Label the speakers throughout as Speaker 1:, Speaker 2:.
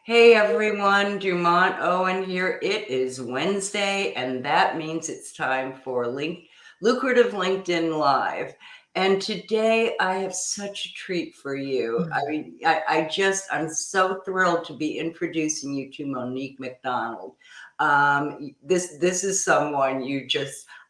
Speaker 1: Hey everyone, Dumont Owen here. It is Wednesday, and that means it's time for Lucrative LinkedIn Live. And today I have such a treat for you. I mean, I'm so thrilled to be introducing you to Monique McDonald. This is someone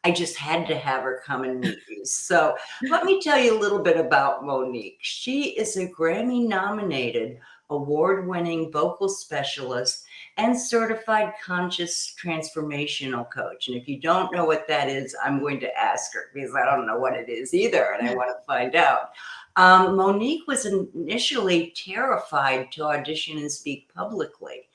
Speaker 1: I just had to have her come and meet you. So let me tell you a little bit about Monique. She is a Grammy-nominated award-winning vocal specialist and certified conscious transformational coach. And if you don't know what that is, I'm going to ask her because I don't know what it is either, and I want to find out. Monique was initially terrified to audition and speak publicly.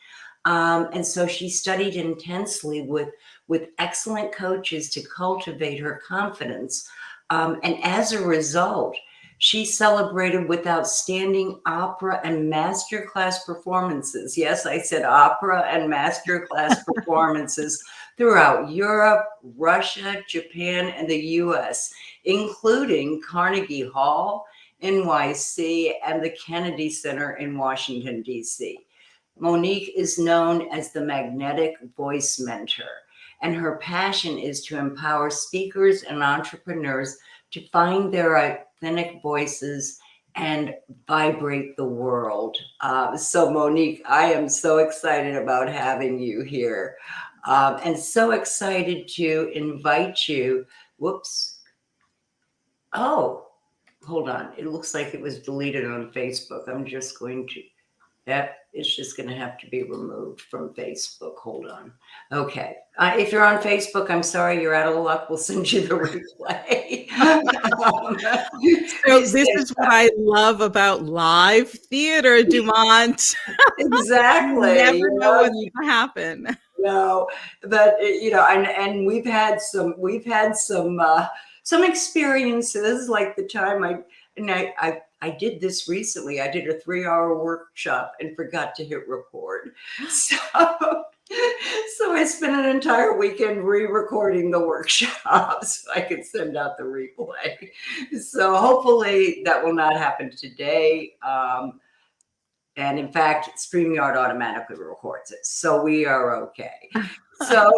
Speaker 1: And so she studied intensely with excellent coaches to cultivate her confidence. And as a result, she celebrated with outstanding opera and masterclass performances. Yes, I said opera and masterclass performances throughout Europe, Russia, Japan, and the US, including Carnegie Hall, NYC, and the Kennedy Center in Washington, D.C. Monique is known as the magnetic voice mentor, and her passion is to empower speakers and entrepreneurs to find their authentic voices and vibrate the world. So, Monique, I am so excited about having you here, and so excited to invite you. Whoops. Oh, hold on. It looks like it was deleted on Facebook. I'm just going to. That is just going to have to be removed from Facebook. Hold on. Okay. If you're on Facebook, I'm sorry, you're out of luck. We'll send you the replay.
Speaker 2: So this is what I love about live theater, Dumont.
Speaker 1: Exactly.
Speaker 2: You never know what's going to happen.
Speaker 1: No, but and we've had some experiences like the time I did this recently. I did a 3-hour workshop and forgot to hit record. So so I spent an entire weekend re-recording the workshop so I could send out the replay. So hopefully that will not happen today. And in fact, StreamYard automatically records it. So we are okay. So,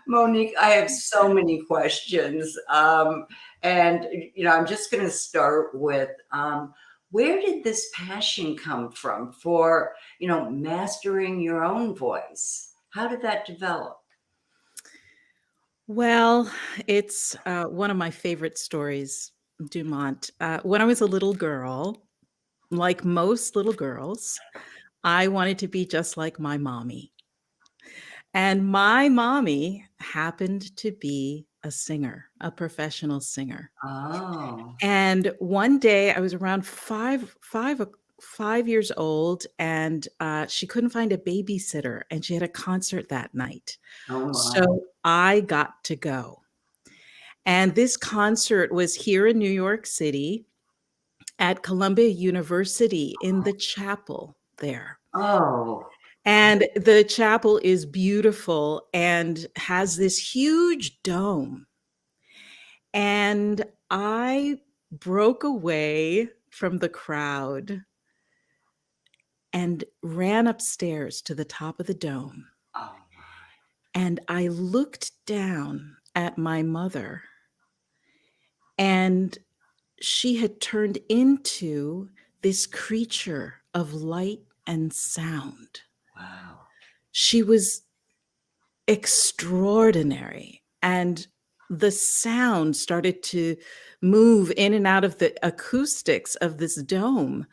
Speaker 1: Monique, I have so many questions. And, I'm just going to start with where did this passion come from for, mastering your own voice? How did that develop?
Speaker 2: Well, it's one of my favorite stories, Dumont. When I was a little girl, like most little girls, I wanted to be just like my mommy. And my mommy happened to be a singer, a professional singer.
Speaker 1: Oh,
Speaker 2: And one day I was around 5 years old, and she couldn't find a babysitter, and she had a concert that night.
Speaker 1: oh my.
Speaker 2: So I got to go. And this concert was here in New York City at Columbia University in the chapel there.
Speaker 1: Oh,
Speaker 2: And the chapel is beautiful and has this huge dome. And I broke away from the crowd and ran upstairs to the top of the dome.
Speaker 1: oh
Speaker 2: And I looked down at my mother, and she had turned into this creature of light and sound.
Speaker 1: wow.
Speaker 2: She was extraordinary. And the sound started to move in and out of the acoustics of this dome.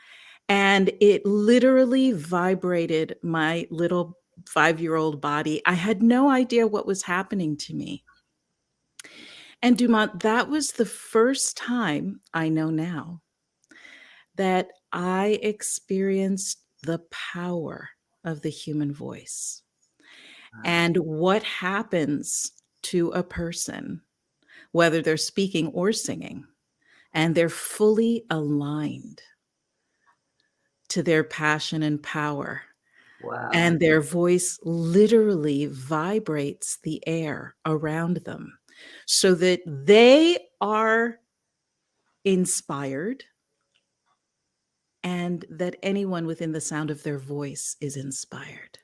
Speaker 2: And it literally vibrated my little 5-year-old body. I had no idea what was happening to me. And Dumont, that was the first time I know now that I experienced the power of the human voice and what happens to a person, whether they're speaking or singing, and they're fully aligned to their passion and power.
Speaker 1: Wow.
Speaker 2: And their voice literally vibrates the air around them so that they are inspired and that anyone within the sound of their voice is inspired.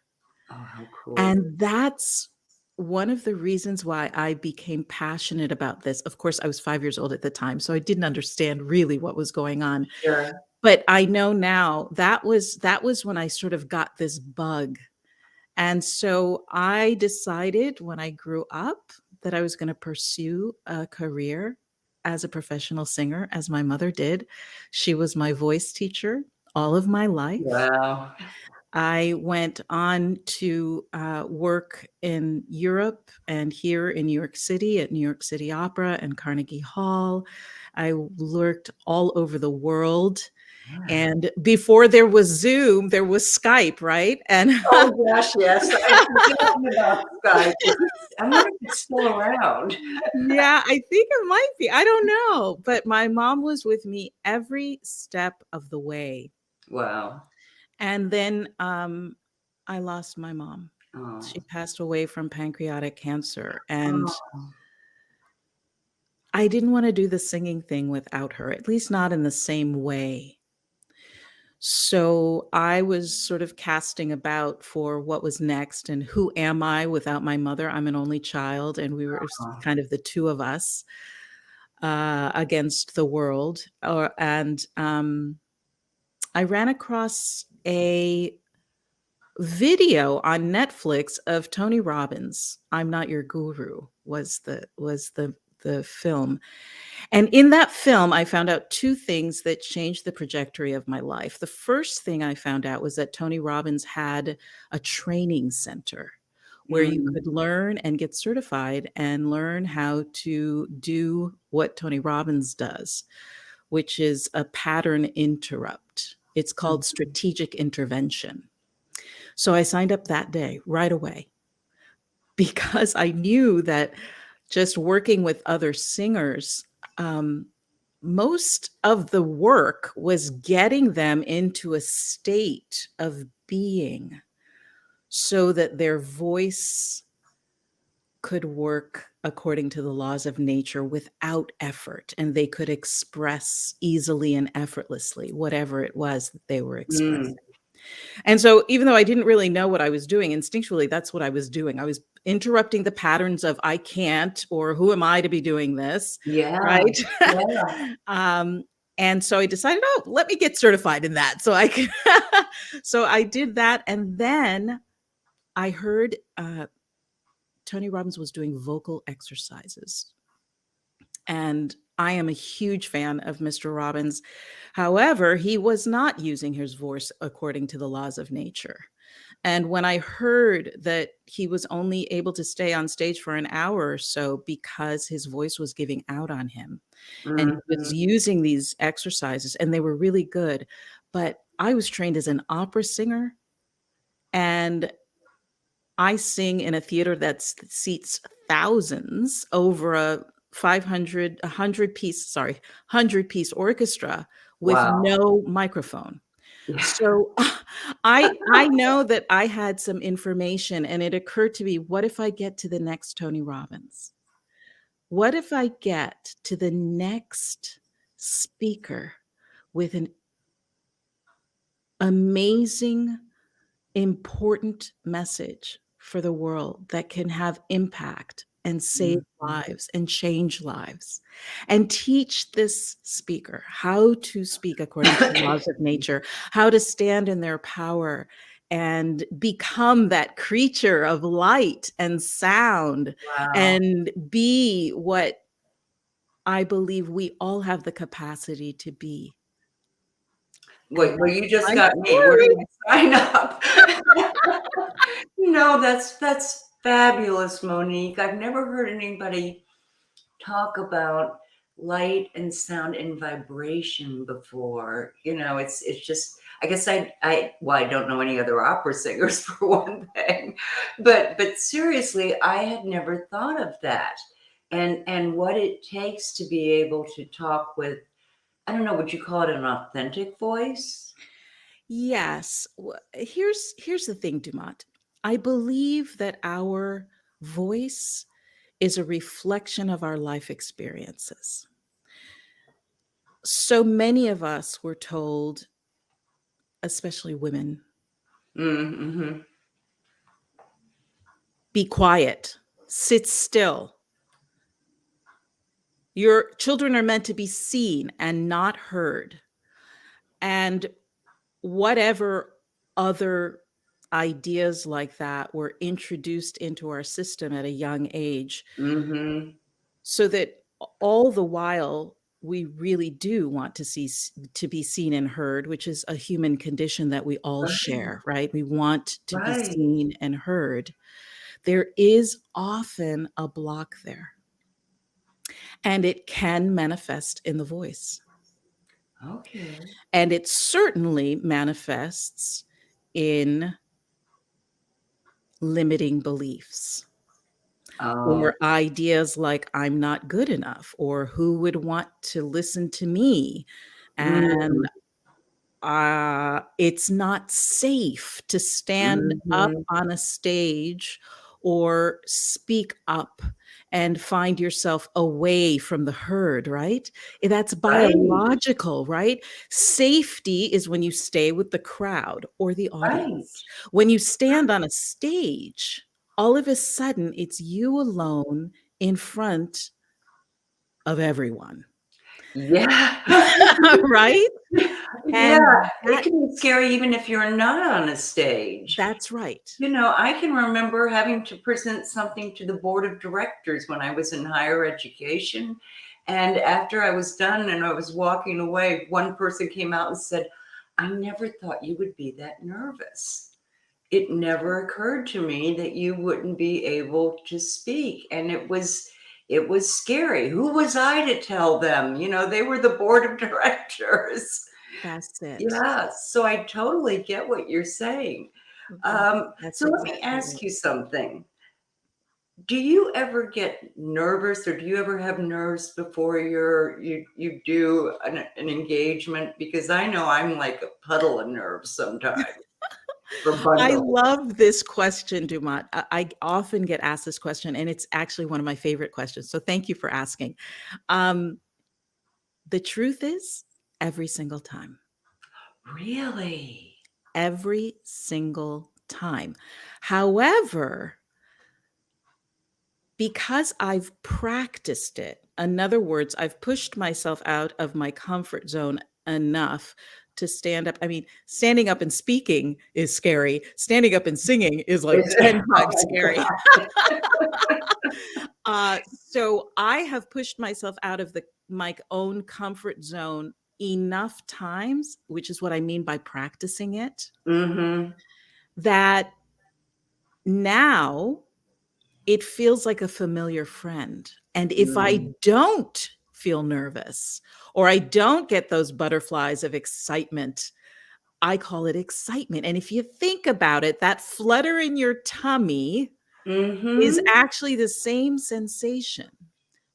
Speaker 1: Oh, how cool.
Speaker 2: And that's one of the reasons why I became passionate about this. Of course, I was 5 years old at the time, so I didn't understand really what was going on.
Speaker 1: Sure.
Speaker 2: But I know now that was when I sort of got this bug. And so I decided when I grew up that I was going to pursue a career as a professional singer, as my mother did. She was my voice teacher all of my life.
Speaker 1: Wow.
Speaker 2: I went on to work in Europe and here in New York City at New York City Opera and Carnegie Hall. I worked all over the world.
Speaker 1: Yeah.
Speaker 2: And before there was Zoom, there was Skype, right? And
Speaker 1: Oh gosh, yes. I've forgotten about Skype. I wonder if it's still around.
Speaker 2: yeah, I think it might be. I don't know. But my mom was with me every step of the way.
Speaker 1: Wow.
Speaker 2: And then I lost my mom.
Speaker 1: Oh.
Speaker 2: She passed away from pancreatic cancer. And
Speaker 1: Oh.
Speaker 2: I didn't want to do the singing thing without her, at least not in the same way. So I was sort of casting about for what was next and who am I without my mother? I'm an only child, and we were
Speaker 1: Oh.
Speaker 2: kind of the two of us against the world. I ran across a video on Netflix of Tony Robbins. "I'm Not Your Guru" was the film. And in that film, I found out two things that changed the trajectory of my life. The first thing I found out was that Tony Robbins had a training center where you
Speaker 1: Mm.
Speaker 2: could learn and get certified and learn how to do what Tony Robbins does, which is a pattern interrupt. It's called strategic intervention. So I signed up that day right away because I knew that just working with other singers, um, most of the work was getting them into a state of being so that their voice could work according to the laws of nature without effort, and they could express easily and effortlessly whatever it was that they were
Speaker 1: Mm.
Speaker 2: expressing. And so even though I didn't really know what I was doing, instinctually, that's what I was doing. I was interrupting the patterns of I can't or who am I to be doing this,
Speaker 1: Yeah.
Speaker 2: right?
Speaker 1: Yeah.
Speaker 2: um, and so I decided, oh, let me get certified in that. So I could, so I did that, and then I heard Tony Robbins was doing vocal exercises. And I am a huge fan of Mr. Robbins. However, he was not using his voice according to the laws of nature. And when I heard that he was only able to stay on stage for an hour or so because his voice was giving out on him, and he was
Speaker 1: Mhm.
Speaker 2: using these exercises, and they were really good. But I was trained as an opera singer, and I sing in a theater that seats thousands over a 100-piece orchestra with
Speaker 1: Wow.
Speaker 2: no microphone.
Speaker 1: Yeah.
Speaker 2: So I know that I had some information, and it occurred to me, what if I get to the next Tony Robbins? What if I get to the next speaker with an amazing, important message for the world that can have impact and save
Speaker 1: Mhm.
Speaker 2: lives and change lives, and teach this speaker how to speak according to the laws of nature, how to stand in their power and become that creature of light and sound
Speaker 1: Wow.
Speaker 2: and be what I believe we all have the capacity to be. And
Speaker 1: Well, you just
Speaker 2: that's my
Speaker 1: got me. Where
Speaker 2: story.
Speaker 1: do I sign up? No, that's fabulous, Monique. I've never heard anybody talk about light and sound and vibration before. It's just I guess I don't know any other opera singers for one thing. But seriously, I had never thought of that. And what it takes to be able to talk with, I don't know, would you call it an authentic voice?
Speaker 2: Yes. Here's the thing, Dumont. I believe that our voice is a reflection of our life experiences. So many of us were told especially women.
Speaker 1: Mm-hmm.
Speaker 2: Be quiet, sit still. Your children are meant to be seen and not heard. And whatever other ideas like that were introduced into our system at a young age,
Speaker 1: Mm-hmm.
Speaker 2: so that all the while we really do want to be seen and heard, which is a human condition that we all
Speaker 1: Right.
Speaker 2: share, right? We want to be
Speaker 1: Right.
Speaker 2: seen and heard. There is often a block there, and it can manifest in the voice.
Speaker 1: Okay.
Speaker 2: And it certainly manifests in limiting beliefs
Speaker 1: Oh.
Speaker 2: or ideas like I'm not good enough, or who would want to listen to me, and
Speaker 1: Mm-hmm.
Speaker 2: it's not safe to stand up
Speaker 1: Mm-hmm.
Speaker 2: on a stage or speak up and find yourself away from the herd, right? That's
Speaker 1: Right.
Speaker 2: biological, right? Safety is when you stay with the crowd or the
Speaker 1: Right.
Speaker 2: audience. When you stand on a stage, all of a sudden it's you alone in front of everyone,
Speaker 1: Yeah.
Speaker 2: right?
Speaker 1: Yeah.
Speaker 2: And
Speaker 1: It can be scary even if you're not on a stage.
Speaker 2: that's right.
Speaker 1: I can remember having to present something to the board of directors when I was in higher education. And after I was done and I was walking away, one person came out and said, I never thought you would be that nervous. It never occurred to me that you wouldn't be able to speak. And it was scary. Who was I to tell them? They were the board of directors.
Speaker 2: That's it.
Speaker 1: Yeah, so I totally get what you're saying.
Speaker 2: That's
Speaker 1: So let me
Speaker 2: exactly
Speaker 1: ask
Speaker 2: it.
Speaker 1: you something. Do you ever get nervous, or do you ever have nerves before you do an engagement? Because I know I'm like a puddle of nerves sometimes for
Speaker 2: I
Speaker 1: bundles.
Speaker 2: love this question, Dumont. I often get asked this question, and it's actually one of my favorite questions. So thank you for asking. Um, the truth is, every single time,
Speaker 1: Really?
Speaker 2: every single time. However, because I've practiced it, in other words, I've pushed myself out of my comfort zone enough to stand up. I mean, standing up and speaking is scary. Standing up and singing is like
Speaker 1: Is
Speaker 2: 10
Speaker 1: it?
Speaker 2: times
Speaker 1: Oh
Speaker 2: scary.
Speaker 1: my
Speaker 2: So I have pushed myself out of my own comfort zone enough times, which is what I mean by practicing it,
Speaker 1: God. Mhm.
Speaker 2: that now it feels like a familiar friend. And if I
Speaker 1: Mm.
Speaker 2: don't feel nervous or I don't get those butterflies of excitement, I call it excitement. And if you think about it, that flutter in your tummy is
Speaker 1: Mhm.
Speaker 2: actually the same sensation,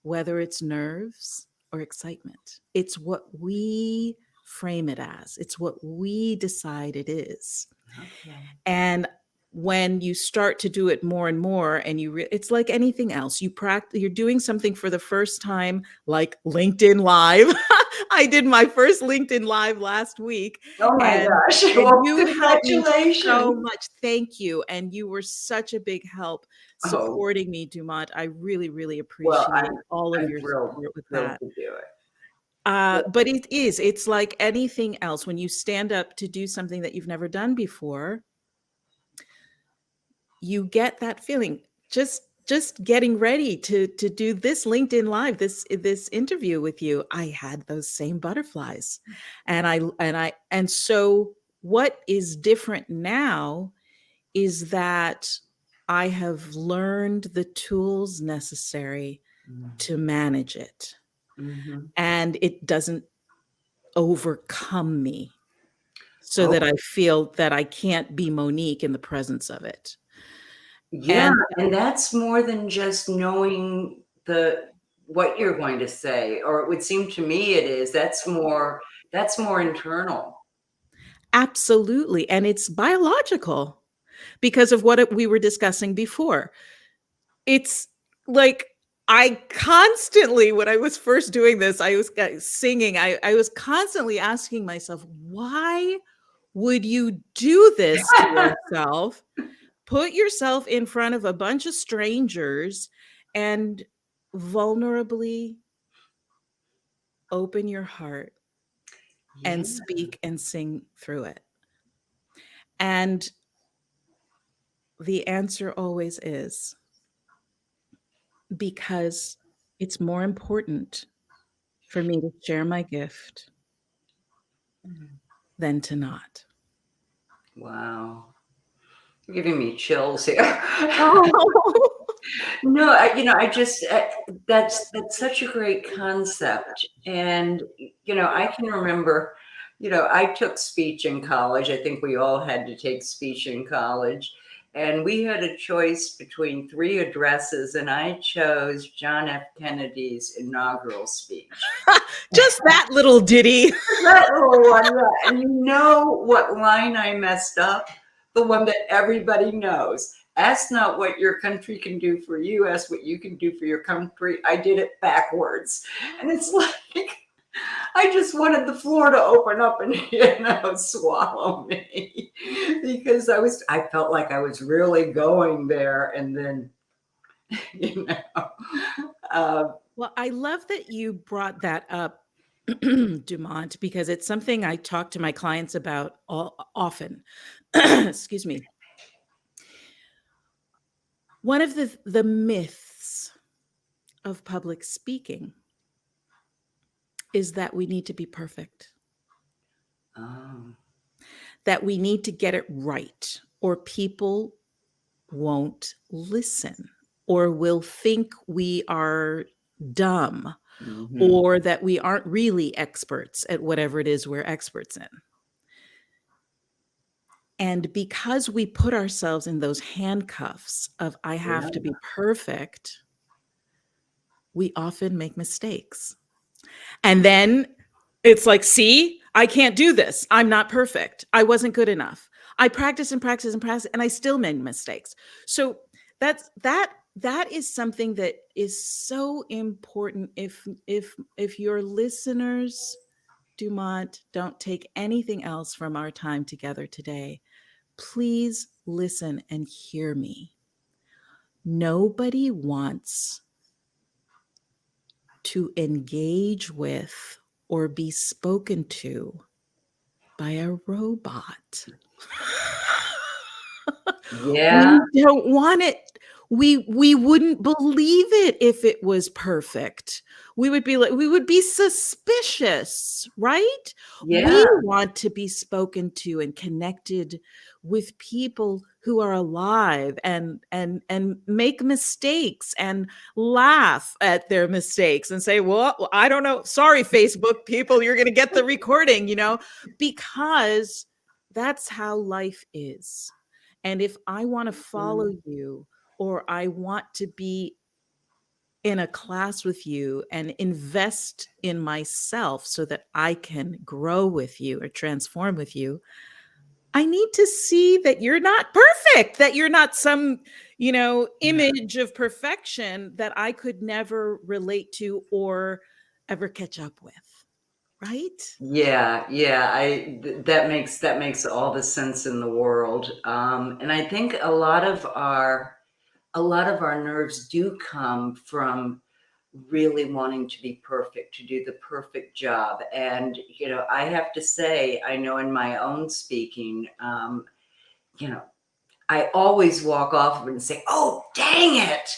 Speaker 2: whether it's nerves or excitement. It's what we frame it as, it's what we decide it is.
Speaker 1: Okay.
Speaker 2: And when you start to do it more and more, and it's like anything else, you're doing something for the first time, like LinkedIn Live. I did my first LinkedIn Live last week,
Speaker 1: Oh my
Speaker 2: and
Speaker 1: gosh.
Speaker 2: and
Speaker 1: Well,
Speaker 2: you helped me so
Speaker 1: congratulations.
Speaker 2: much. Thank you. And you were such a big help
Speaker 1: Oh,
Speaker 2: supporting me, Dumont. I really, really
Speaker 1: well,
Speaker 2: appreciate all of
Speaker 1: I'm
Speaker 2: your
Speaker 1: thrilled
Speaker 2: support with
Speaker 1: thrilled
Speaker 2: that.
Speaker 1: to do it.
Speaker 2: But it's like anything else. When you stand up to do something that you've never done before, you get that feeling. Just getting ready to do this LinkedIn Live, this interview with you, I had those same butterflies. And so what is different now is that I have learned the tools necessary
Speaker 1: Mm.
Speaker 2: to manage it,
Speaker 1: Mhm.
Speaker 2: and it doesn't overcome me so
Speaker 1: Oh,
Speaker 2: that I feel that I can't be Monique in the presence of it.
Speaker 1: yeah,
Speaker 2: And
Speaker 1: and that's more than just knowing the what you're going to say, or it would seem to me it is. That's more internal.
Speaker 2: absolutely, and it's biological because of what we were discussing before. It's like I constantly, when I was first doing this, I was singing. I was constantly asking myself, would you do this to yourself? Put yourself in front of a bunch of strangers and vulnerably open your heart
Speaker 1: Yeah.
Speaker 2: and speak and sing through it. And the answer always is because it's more important for me to share my gift than to not.
Speaker 1: Wow. You're giving me chills here.
Speaker 2: Oh.
Speaker 1: No, I just that's such a great concept, and I can remember, I took speech in college. I think we all had to take speech in college, and we had a choice between three addresses, and I chose John F. Kennedy's inaugural speech.
Speaker 2: Just that little ditty.
Speaker 1: That little one, yeah. And you know what line I messed up? The one that everybody knows. Ask not what your country can do for you, ask what you can do for your country. I did it backwards. And it's like, I just wanted the floor to open up and, swallow me. Because I felt like I was really going there. And then, you know,
Speaker 2: Well, I love that you brought that up, Dumont, because it's something I talk to my clients about often. Excuse me. One of the myths of public speaking is that we need to be perfect,
Speaker 1: um,
Speaker 2: that we need to get it right, or people won't listen, or will think we are dumb,
Speaker 1: mhm.
Speaker 2: or that we aren't really experts at whatever it is we're experts in. And because we put ourselves in those handcuffs of I have to
Speaker 1: Yeah.
Speaker 2: be perfect, we often make mistakes. And then it's like, see, I can't do this. I'm not perfect. I wasn't good enough. I practice and practice and practice, and I still made mistakes. So that is something that is so important. If your listeners, Dumont, don't take anything else from our time together today, please listen and hear me. Nobody wants to engage with or be spoken to by a robot.
Speaker 1: Yeah.
Speaker 2: We don't want it. We wouldn't believe it if it was perfect. We would be suspicious, right? We
Speaker 1: Yeah.
Speaker 2: want to be spoken to and connected with people who are alive and make mistakes and laugh at their mistakes and say, well, I don't know. Sorry, Facebook people, you're going to get the recording, because that's how life is. And if I want to follow you, or I want to be in a class with you and invest in myself so that I can grow with you or transform with you, I need to see that you're not perfect, that you're not some, image of perfection that I could never relate to or ever catch up with. Right?
Speaker 1: Yeah, yeah, that makes all the sense in the world. And I think a lot of our nerves do come from really wanting to be perfect, to do the perfect job. And I have to say, I know in my own speaking, you know, I always walk off and say, "Oh, dang it!"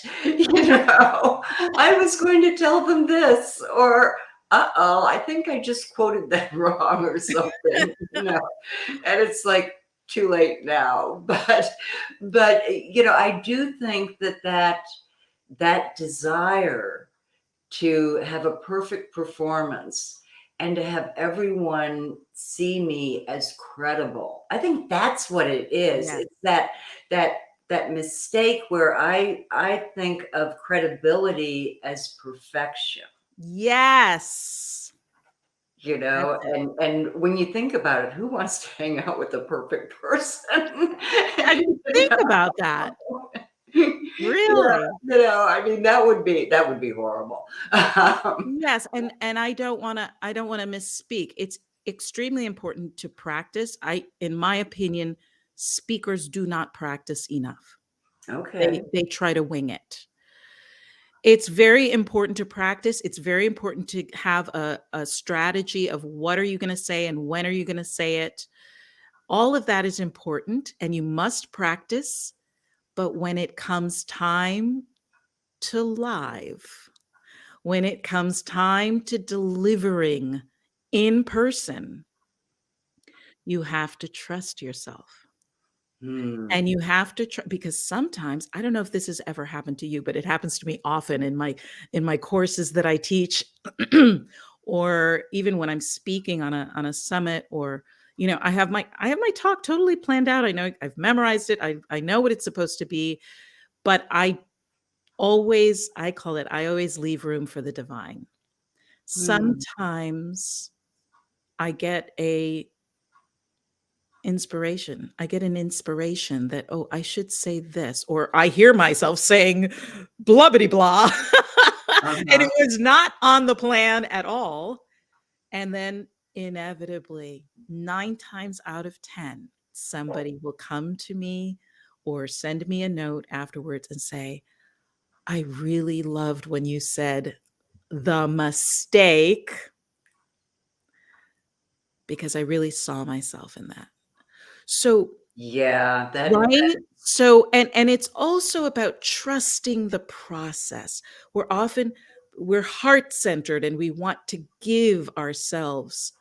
Speaker 1: I was going to tell them this, or "Uh-oh, I think I just quoted that wrong," or something. And it's like too late now. But I do think that desire to have a perfect performance and to have everyone see me as credible. I think that's what it is.
Speaker 2: Yes.
Speaker 1: It's that mistake where I think of credibility as perfection.
Speaker 2: Yes. That's it.
Speaker 1: And when you think about it, who wants to hang out with a perfect person?
Speaker 2: I didn't think about that.
Speaker 1: Yeah,
Speaker 2: Really?
Speaker 1: I mean, that would be horrible.
Speaker 2: Yes, and I don't wanna misspeak. extremely important to practice. In my opinion, speakers do not practice enough.
Speaker 1: Okay.
Speaker 2: They try to wing it. It's very important to practice. It's very important to have a strategy of what are you going to say and when are you going to say it. All of that is important and you must practice. But when it comes time to live, when it comes time to delivering in person, you have to trust yourself.
Speaker 1: Hmm.
Speaker 2: And you have to because sometimes, I don't know if this has ever happened to you, but it happens to me often in my courses that I teach, or even when I'm speaking on a summit, or I have my talk totally planned out. I know I've memorized it. I know what it's supposed to be, but I always leave room for the divine.
Speaker 1: Hmm.
Speaker 2: Sometimes I get I get an inspiration that, oh, I should say this, or I hear myself saying blubbity blah. And
Speaker 1: Uh-huh.
Speaker 2: it was not on the plan at all. And then inevitably, 9 times out of 10, somebody will come to me or send me a note afterwards and say, I really loved when you said the mistake, because I really saw myself in that. So,
Speaker 1: Yeah, that
Speaker 2: right? So, and it's also about trusting the process. We're heart-centered and we want to give ourselves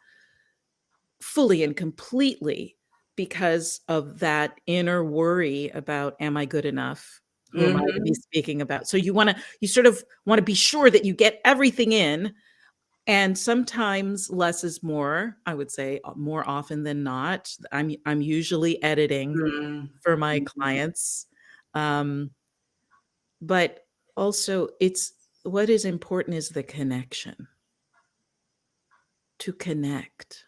Speaker 2: fully and completely because of that inner worry about, am I good enough? Who am I to be
Speaker 1: Mhm.
Speaker 2: speaking about? So you sort of want to be sure that you get everything in. And sometimes less is more, I would say, more often than not. I'm usually editing
Speaker 1: Mhm.
Speaker 2: for my
Speaker 1: Mhm.
Speaker 2: clients. Um, but also, it's what is important is the connection, to connect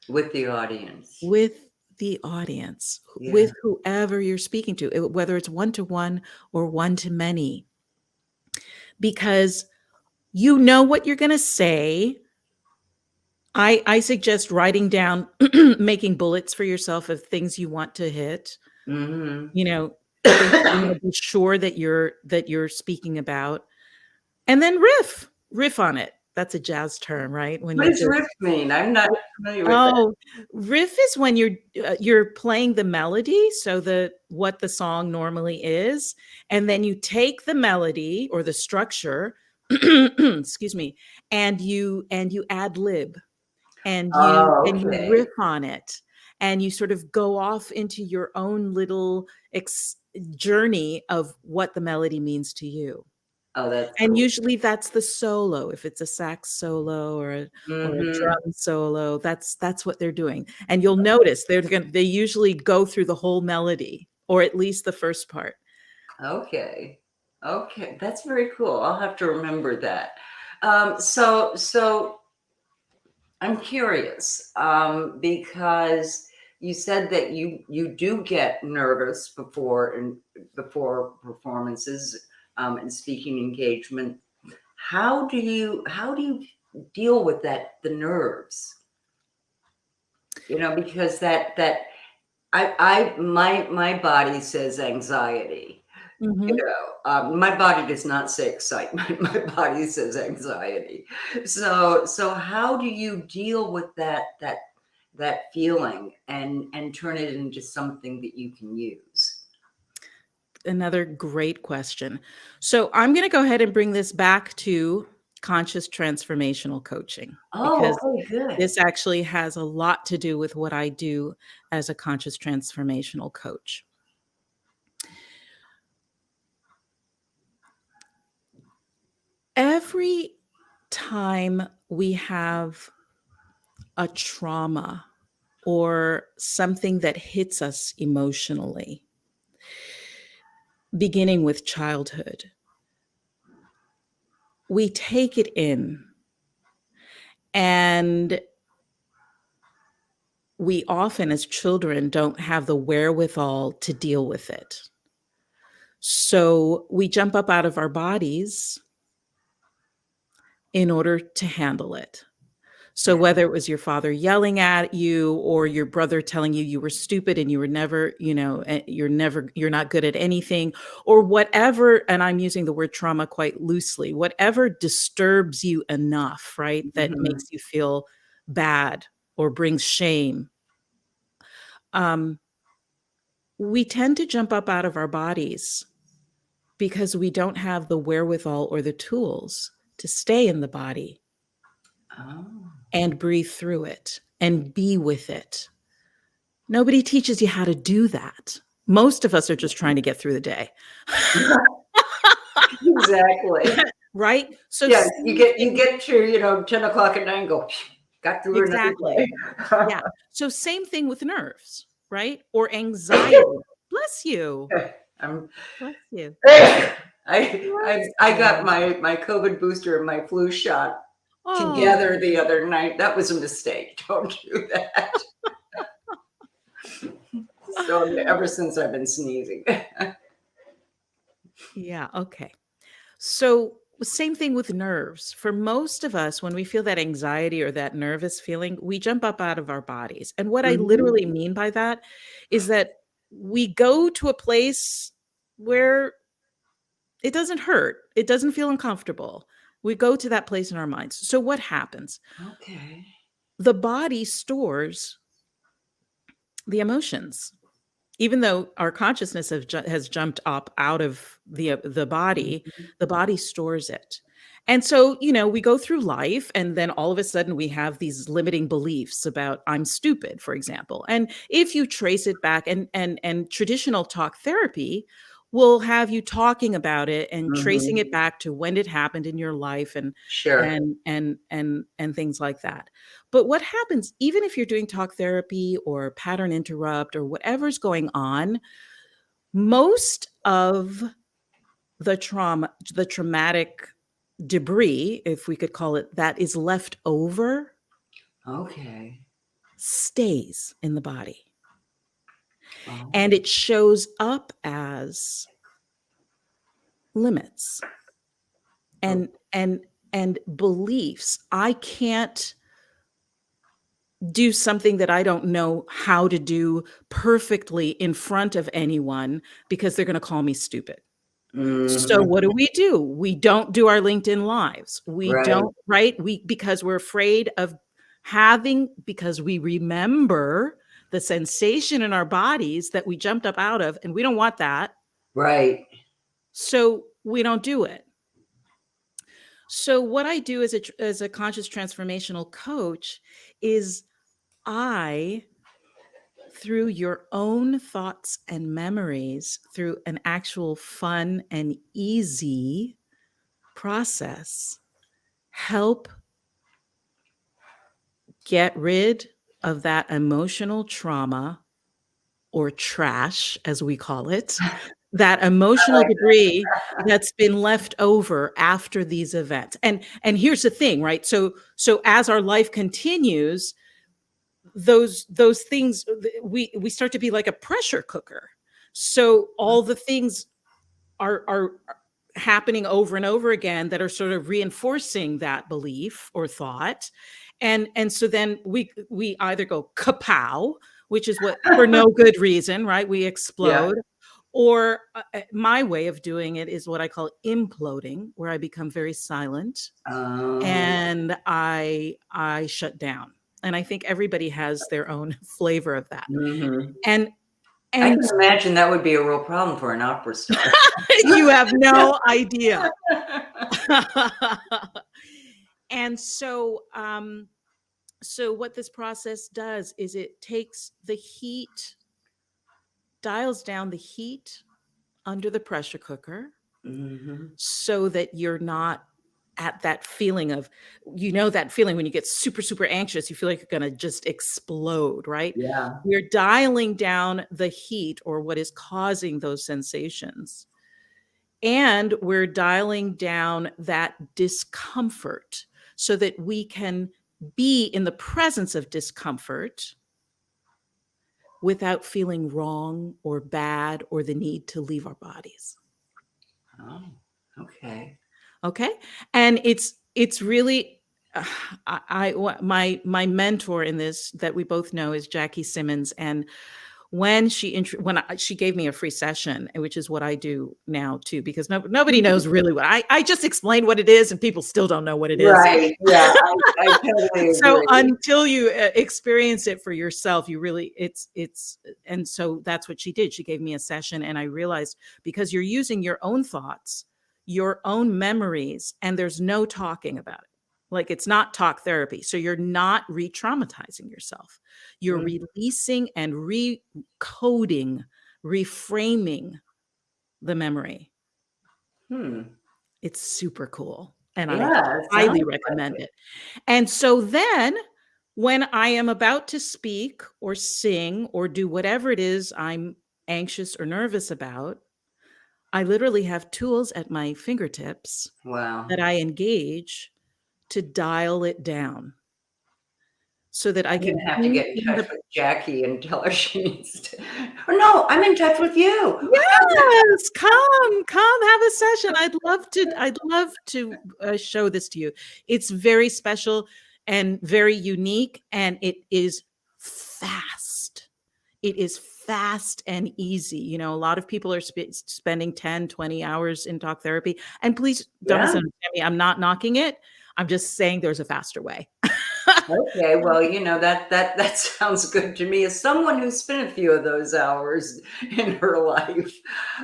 Speaker 1: With the audience.
Speaker 2: with the audience,
Speaker 1: Yeah.
Speaker 2: with whoever you're speaking to, whether it's one to one or one to many, because you know what you're going to say. I suggest writing down, making bullets for yourself of things you want to hit,
Speaker 1: Mhm.
Speaker 2: you know, things you want to be sure that you're speaking about, and then riff on it. That's a jazz term, right? When
Speaker 1: What
Speaker 2: you
Speaker 1: does
Speaker 2: just
Speaker 1: riff mean? I'm not familiar with that.
Speaker 2: oh, riff is when you're playing the melody, so what the song normally is, and then you take the melody or the structure, excuse me, and you ad lib.
Speaker 1: Oh,
Speaker 2: And you
Speaker 1: okay.
Speaker 2: riff on it, and you sort of go off into your own little journey of what the melody means to you.
Speaker 1: Oh, that's
Speaker 2: And
Speaker 1: cool.
Speaker 2: usually that's the solo. If it's a sax solo or a
Speaker 1: Mhm.
Speaker 2: drum solo, that's what they're doing. And you'll notice they usually go through the whole melody, or at least the first part.
Speaker 1: Okay. Okay, that's very cool. I'll have to remember that. So I'm curious, because you said that you do get nervous before performances, and speaking engagement. How do you deal with the nerves? Because that my body says anxiety.
Speaker 2: Mhm.
Speaker 1: My body does not say excitement. My body says anxiety. So how do you deal with that feeling and turn it into something that you can use?
Speaker 2: Another great question. So I'm going to go ahead and bring this back to conscious transformational coaching,
Speaker 1: Oh,
Speaker 2: because
Speaker 1: okay, good.
Speaker 2: this actually has a lot to do with what I do as a conscious transformational coach. Every time we have a trauma or something that hits us emotionally, beginning with childhood, we take it in, and we often, as children, don't have the wherewithal to deal with it. So we jump up out of our bodies in order to handle it. So
Speaker 1: Yeah.
Speaker 2: whether it was your father yelling at you or your brother telling you you were stupid and you were never, you're not good at anything or whatever, and I'm using the word trauma quite loosely, whatever disturbs you enough, right, that
Speaker 1: Mhm.
Speaker 2: makes you feel bad or brings shame, um, we tend to jump up out of our bodies because we don't have the wherewithal or the tools to stay in the body
Speaker 1: Oh.
Speaker 2: and breathe through it and be with it. Nobody teaches you how to do that. Most of us are just trying to get through the day.
Speaker 1: Exactly.
Speaker 2: Right? So
Speaker 1: Yeah,
Speaker 2: same
Speaker 1: you
Speaker 2: thing.
Speaker 1: get to, 10 o'clock at night and go, got through another
Speaker 2: Exactly.
Speaker 1: day.
Speaker 2: Yeah. So same thing with nerves, right? Or anxiety. Bless you.
Speaker 1: I'm
Speaker 2: Bless you.
Speaker 1: I
Speaker 2: Bless
Speaker 1: I got
Speaker 2: you.
Speaker 1: my COVID booster and my flu shot
Speaker 2: Oh,
Speaker 1: together the other night. That was a mistake. Don't do that. So ever since I've been sneezing.
Speaker 2: yeah. Okay. So, same thing with nerves. For most of us, when we feel that anxiety or that nervous feeling, we jump up out of our bodies. And what I
Speaker 1: Mhm.
Speaker 2: literally mean by that is that we go to a place where it doesn't hurt, it doesn't feel uncomfortable. We go to that place in our minds. So, what happens?
Speaker 1: Okay.
Speaker 2: The body stores the emotions. Even though our consciousness has jumped up out of
Speaker 1: Mhm.
Speaker 2: the body stores it. And so, we go through life and then all of a sudden we have these limiting beliefs about I'm stupid, for example. And if you trace it back and traditional talk therapy will have you talking about it and tracing
Speaker 1: Mhm.
Speaker 2: it back to when it happened in your life and
Speaker 1: Sure.
Speaker 2: things like that. But what happens, even if you're doing talk therapy or pattern interrupt or whatever's going on, most of the traumatic debris, if we could call it that, is left over,
Speaker 1: Okay.
Speaker 2: stays in the body.
Speaker 1: Oh.
Speaker 2: And it shows up as limits
Speaker 1: Oh.
Speaker 2: and beliefs. I can't do something that I don't know how to do perfectly in front of anyone because they're going to call me stupid. So
Speaker 1: Mhm.
Speaker 2: what do? We don't do our LinkedIn lives. We
Speaker 1: Right.
Speaker 2: don't, right? Because we're afraid of because we remember the sensation in our bodies that we jumped up out of, and we don't want that.
Speaker 1: Right.
Speaker 2: So we don't do it. So what I do as a conscious transformational coach is I through your own thoughts and memories, through an actual fun and easy process, help get rid of that emotional trauma or trash, as we call it, that
Speaker 1: I
Speaker 2: emotional
Speaker 1: like
Speaker 2: debris that's been left over after these events. And here's the thing, right? So as our life continues, those things we start to be like a pressure cooker. So all the things are happening over and over again that are sort of reinforcing that belief or thought. And so then we either go kapow, which is what for
Speaker 1: that.
Speaker 2: no good reason, right? We
Speaker 1: Yeah.
Speaker 2: explode. Or my way of doing it is what I call imploding, where I become very silent
Speaker 1: Oh.
Speaker 2: and I shut down. And I think everybody has their own flavor of that.
Speaker 1: Mhm.
Speaker 2: And
Speaker 1: I
Speaker 2: and
Speaker 1: can imagine that would be a real problem for an opera star.
Speaker 2: you have no idea. And so what this process does is it takes the heat, dials down the heat under the pressure cooker
Speaker 1: Mhm.
Speaker 2: so that you're not at that feeling of, that feeling when you get super, super anxious, you feel like you're going to just explode, right?
Speaker 1: Yeah.
Speaker 2: We're dialing down the heat or what is causing those sensations. And we're dialing down that discomfort so that we can be in the presence of discomfort without feeling wrong or bad or the need to leave our bodies.
Speaker 1: Oh, okay.
Speaker 2: Okay? And it's really, My mentor in this that we both know is Jackie Simmons, and when she gave me a free session, which is what I do now too, because nobody knows really what I just explain what it is, and people still don't know what it is.
Speaker 1: Right. Yeah, I totally
Speaker 2: So
Speaker 1: agree.
Speaker 2: until you experience it for yourself, you really and so that's what she did. She gave me a session, and I realized, because you're using your own thoughts, your own memories, and there's no talking about it. Like, it's not talk therapy. So you're not re-traumatizing yourself. You're
Speaker 1: Mhm.
Speaker 2: releasing and recoding, reframing the memory.
Speaker 1: Hmm.
Speaker 2: It's super cool. And I
Speaker 1: Yeah, it sounds
Speaker 2: highly
Speaker 1: like
Speaker 2: recommend
Speaker 1: it.
Speaker 2: it. And so then, when I am about to speak or sing or do whatever it is I'm anxious or nervous about, I literally have tools at my fingertips that
Speaker 1: Wow.
Speaker 2: I engage to dial it down so that I
Speaker 1: I'm
Speaker 2: can
Speaker 1: gonna have to
Speaker 2: be
Speaker 1: get in
Speaker 2: in
Speaker 1: touch
Speaker 2: the.
Speaker 1: with Jackie and tell her she needs to. Oh, no, I'm in touch with you.
Speaker 2: Yes, come have a session. I'd love to show this to you. It's very special and very unique, and it is fast. It is fast and easy. A lot of people are spending 10, 20 hours in talk therapy. And please don't
Speaker 1: Yeah.
Speaker 2: misunderstand me. I'm not knocking it. I'm just saying there's a faster way.
Speaker 1: Okay, well, that sounds good to me as someone who spent a few of those hours in her life.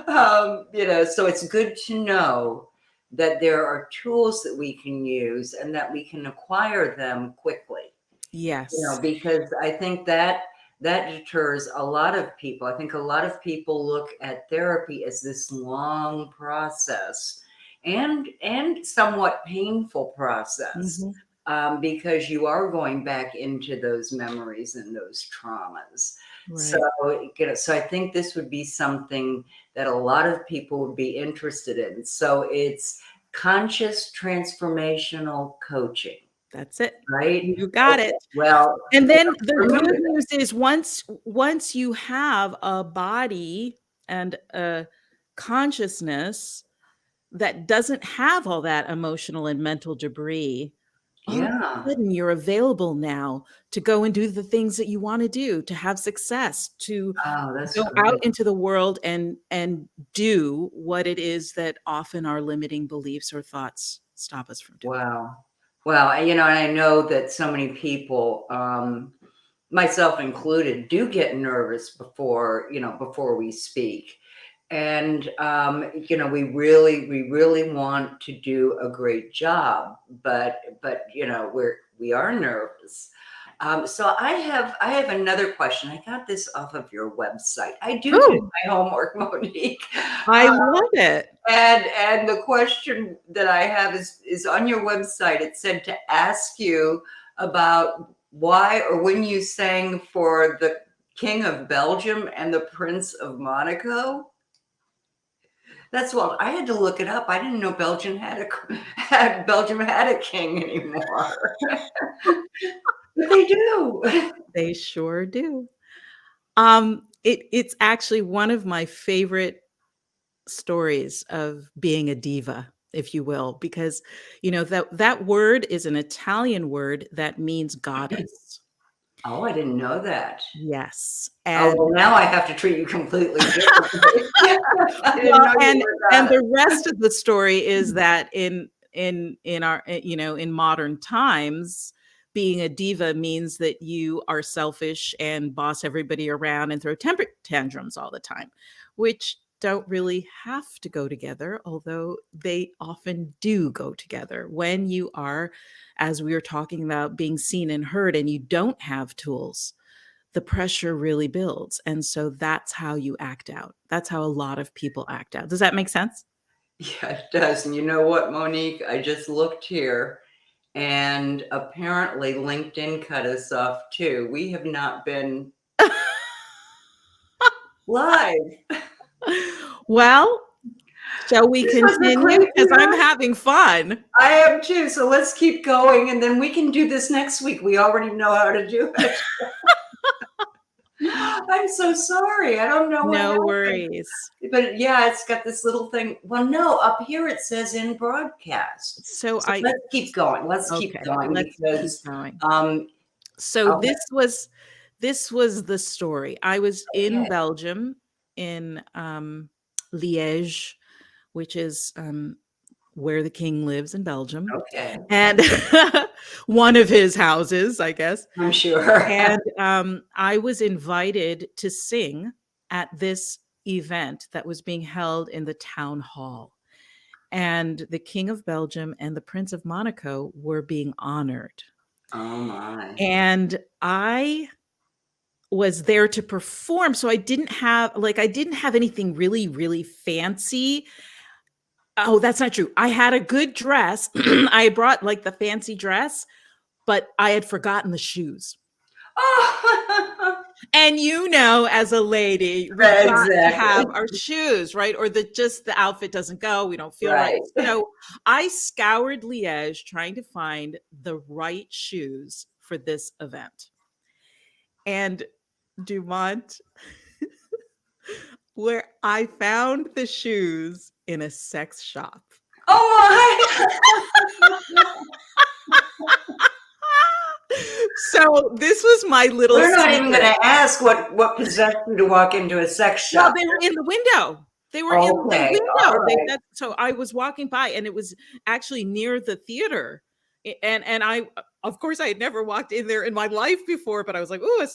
Speaker 1: So it's good to know that there are tools that we can use and that we can acquire them quickly.
Speaker 2: Yes.
Speaker 1: Because I think that deters a lot of people. I think a lot of people look at therapy as this long process and somewhat painful process,
Speaker 2: Mhm.
Speaker 1: because you are going back into those memories and those traumas. So,
Speaker 2: Right.
Speaker 1: so I think this would be something that a lot of people would be interested in. So it's conscious transformational coaching,
Speaker 2: That's it.
Speaker 1: right?
Speaker 2: You got
Speaker 1: Okay.
Speaker 2: it.
Speaker 1: Well,
Speaker 2: And then the
Speaker 1: remember
Speaker 2: good
Speaker 1: that.
Speaker 2: news is, once you have a body and a consciousness that doesn't have all that emotional and mental debris, all of a
Speaker 1: Yeah.
Speaker 2: sudden you're available now to go and do the things that you wanna do, to have success, to
Speaker 1: Oh, that's
Speaker 2: go out
Speaker 1: great.
Speaker 2: into the world and do what it is that often our limiting beliefs or thoughts stop us from doing.
Speaker 1: Wow. Well, and I know that so many people, myself included, do get nervous before we speak. And we really want to do a great job, but we are nervous. So I have another question. I got this off of your website. I do
Speaker 2: Oh,
Speaker 1: my homework, Monique.
Speaker 2: I love it.
Speaker 1: And the question that I have is on your website. It said to ask you about why or when you sang for the King of Belgium and the Prince of Monaco. That's what I had to look it up. I didn't know Belgium had a king anymore. But they do.
Speaker 2: They sure do. It's actually one of my favorite stories of being a diva, if you will, because that word is an Italian word that means goddess.
Speaker 1: Oh, I didn't know that.
Speaker 2: Yes,
Speaker 1: Oh,
Speaker 2: and
Speaker 1: well, now I have to treat you completely differently. I didn't
Speaker 2: well,
Speaker 1: know you
Speaker 2: and
Speaker 1: were
Speaker 2: and
Speaker 1: that.
Speaker 2: the rest of the story is that in our in modern times, being a diva means that you are selfish and boss everybody around and throw temper tantrums all the time, which don't really have to go together, although they often do go together when you are, as we were talking about, being seen and heard, and you don't have tools. The pressure really builds. And so that's how you act out. That's how a lot of people act out. Does that make sense?
Speaker 1: Yeah, it does. And you know what, Monique? I just looked here and apparently LinkedIn cut us off too. We have not been live.
Speaker 2: Well, shall we
Speaker 1: This was a
Speaker 2: continue?
Speaker 1: crazy
Speaker 2: Because I'm
Speaker 1: run.
Speaker 2: having fun.
Speaker 1: I am too. So let's keep going and then we can do this next week. We already know how to do it. I'm so sorry. I don't know what
Speaker 2: No
Speaker 1: happened.
Speaker 2: worries.
Speaker 1: But yeah, it's got this little thing. Well, no, up here it says in broadcast.
Speaker 2: So
Speaker 1: So let's keep going. Let's keep
Speaker 2: okay,
Speaker 1: going
Speaker 2: let's keep
Speaker 1: because
Speaker 2: going.
Speaker 1: um
Speaker 2: So
Speaker 1: okay.
Speaker 2: this was the story. I was in
Speaker 1: Okay.
Speaker 2: Belgium, in Liège, which is where the king lives in Belgium,
Speaker 1: Okay.
Speaker 2: and one of his houses, I guess.
Speaker 1: I'm sure.
Speaker 2: And I was invited to sing at this event that was being held in the town hall. And the King of Belgium and the Prince of Monaco were being honored.
Speaker 1: Oh my.
Speaker 2: And I was there to perform. So I didn't have anything really, really fancy. Oh, that's not true. I had a good dress. I brought like the fancy dress, but I had forgotten the shoes.
Speaker 1: Oh.
Speaker 2: And as a lady, we got to have
Speaker 1: Exactly.
Speaker 2: our shoes, right? Or the outfit doesn't go, we don't feel right.
Speaker 1: Right.
Speaker 2: So I scoured Liège trying to find the right shoes for this event. And Dumont, where I found the shoes in a sex shop.
Speaker 1: Oh
Speaker 2: So this was my
Speaker 1: my.
Speaker 2: little
Speaker 1: We're not even
Speaker 2: secret.
Speaker 1: gonna ask what possessed you to walk into a sex
Speaker 2: Well,
Speaker 1: shop.
Speaker 2: they were in the window. They were in the
Speaker 1: Okay. All
Speaker 2: window.
Speaker 1: right.
Speaker 2: So I was walking by, and it was actually near the theater. And I, of course, I had never walked in there in my life before, but I was like, oh,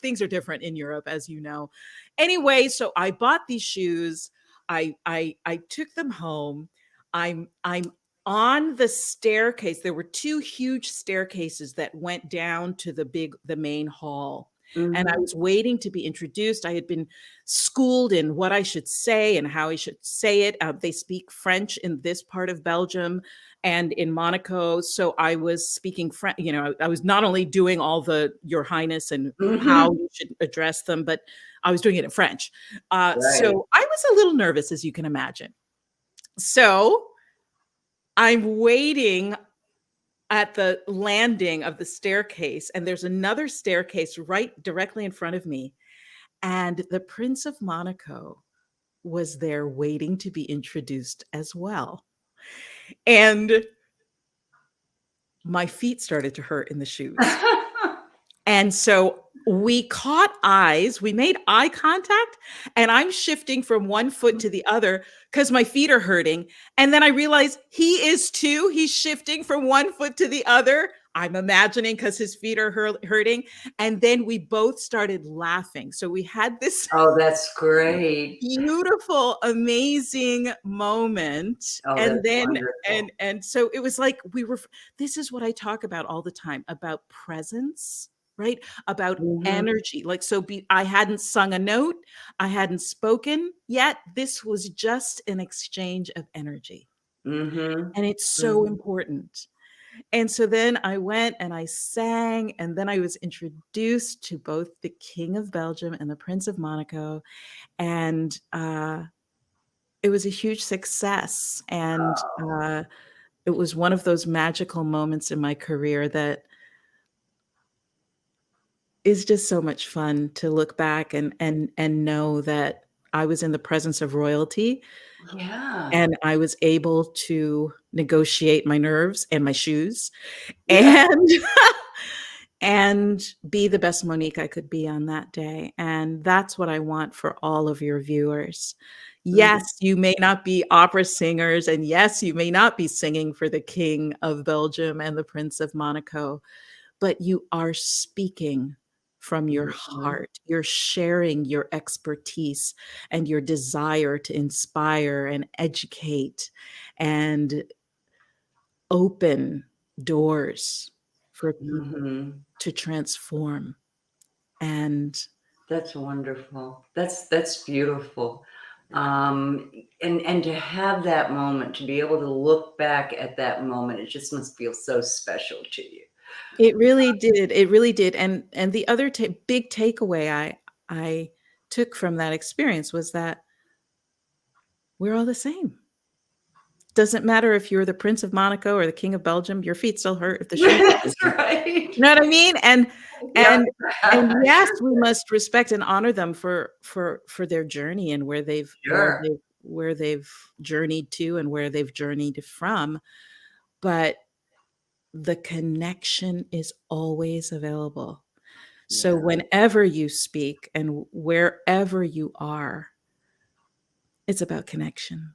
Speaker 2: things are different in Europe, as you know. Anyway, so I bought these shoes. I took them home. I'm on the staircase. There were two huge staircases that went down to the main hall. And I
Speaker 1: Mhm.
Speaker 2: was waiting to be introduced. I had been schooled in what I should say and how I should say it. They speak French in this part of Belgium and in Monaco. So I was speaking French. I was not only doing all the Your Highness and how
Speaker 1: Mhm.
Speaker 2: you should address them, but I was doing it in French.
Speaker 1: Right.
Speaker 2: So I was a little nervous, as you can imagine. So I'm waiting at the landing of the staircase, and there's another staircase right directly in front of me. And the Prince of Monaco was there waiting to be introduced as well. And my feet started to hurt in the shoes. And so we caught eyes, we made eye contact, and I'm shifting from one foot to the other because my feet are hurting. And then I realize he is too. He's shifting from one foot to the other. I'm imagining because his feet are hurting. And then we both started laughing. So we had this
Speaker 1: Oh, that's great.
Speaker 2: beautiful, amazing moment.
Speaker 1: Oh,
Speaker 2: And
Speaker 1: that's
Speaker 2: then
Speaker 1: wonderful.
Speaker 2: and so it was like this is what I talk about all the time, about presence, right? About
Speaker 1: Mhm.
Speaker 2: energy. Like, I hadn't sung a note, I hadn't spoken yet. This was just an exchange of energy.
Speaker 1: Mhm.
Speaker 2: And it's so
Speaker 1: Mhm.
Speaker 2: important. And so then I went and I sang, and then I was introduced to both the King of Belgium and the Prince of Monaco. And it was a huge success. And it was one of those magical moments in my career that is just so much fun to look back and know that I was in the presence of royalty,
Speaker 1: Yeah.
Speaker 2: and I was able to negotiate my nerves and my shoes,
Speaker 1: Yeah.
Speaker 2: and and be the best Monique I could be on that day. And that's what I want for all of your viewers.
Speaker 1: Mhm.
Speaker 2: Yes, you may not be opera singers, and yes, you may not be singing for the King of Belgium and the Prince of Monaco, but you are speaking from your
Speaker 1: Mhm.
Speaker 2: heart. You're sharing your expertise and your desire to inspire and educate and open doors for people
Speaker 1: Mhm.
Speaker 2: to transform. And
Speaker 1: That's wonderful. That's beautiful. Um, and to have that moment, to be able to look back at that moment, it just must feel so special to you.
Speaker 2: it really did. It really did. And the other big takeaway I took from that experience was that we're all the same. doesn't matter if you're the Prince of Monaco or the King of Belgium, your feet still hurt if the shoe
Speaker 1: That's
Speaker 2: fits you.
Speaker 1: right.
Speaker 2: You know what I mean?
Speaker 1: Yep.
Speaker 2: And yes, we must respect and honor them for their journey and
Speaker 1: Sure.
Speaker 2: where they've journeyed to and where they've journeyed from. But the connection is always available. So
Speaker 1: Yeah.
Speaker 2: whenever you speak and wherever you are, it's about connection.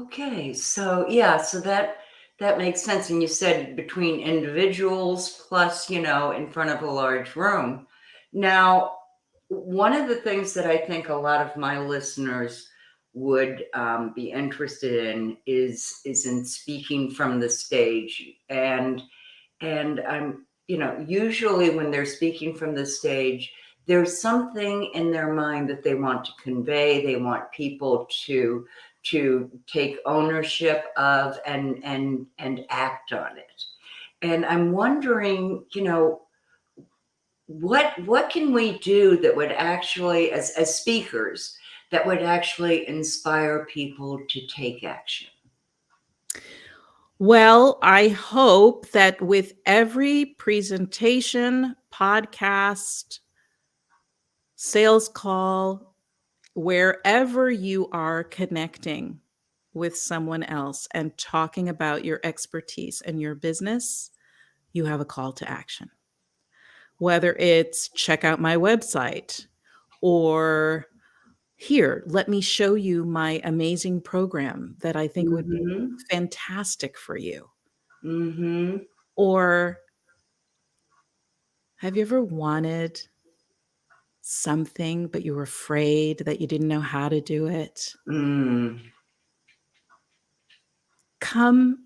Speaker 1: Okay. So yeah, so that makes sense. And you said between individuals plus, in front of a large room. Now, one of the things that I think a lot of my listeners would be interested in is in speaking from the stage. And I'm, usually when they're speaking from the stage, there's something in their mind that they want to convey. They want people to take ownership of and act on it. And I'm wondering, what can we do that would actually, as speakers, that would actually inspire people to take action?
Speaker 2: Well, I hope that with every presentation, podcast, sales call, wherever you are connecting with someone else and talking about your expertise and your business, you have a call to action. Whether it's check out my website or here, let me show you my amazing program that I think would be
Speaker 1: Mhm.
Speaker 2: fantastic for you.
Speaker 1: Mhm.
Speaker 2: Or have you ever wanted something, but you were afraid that you didn't know how to do it?
Speaker 1: Mm.
Speaker 2: Come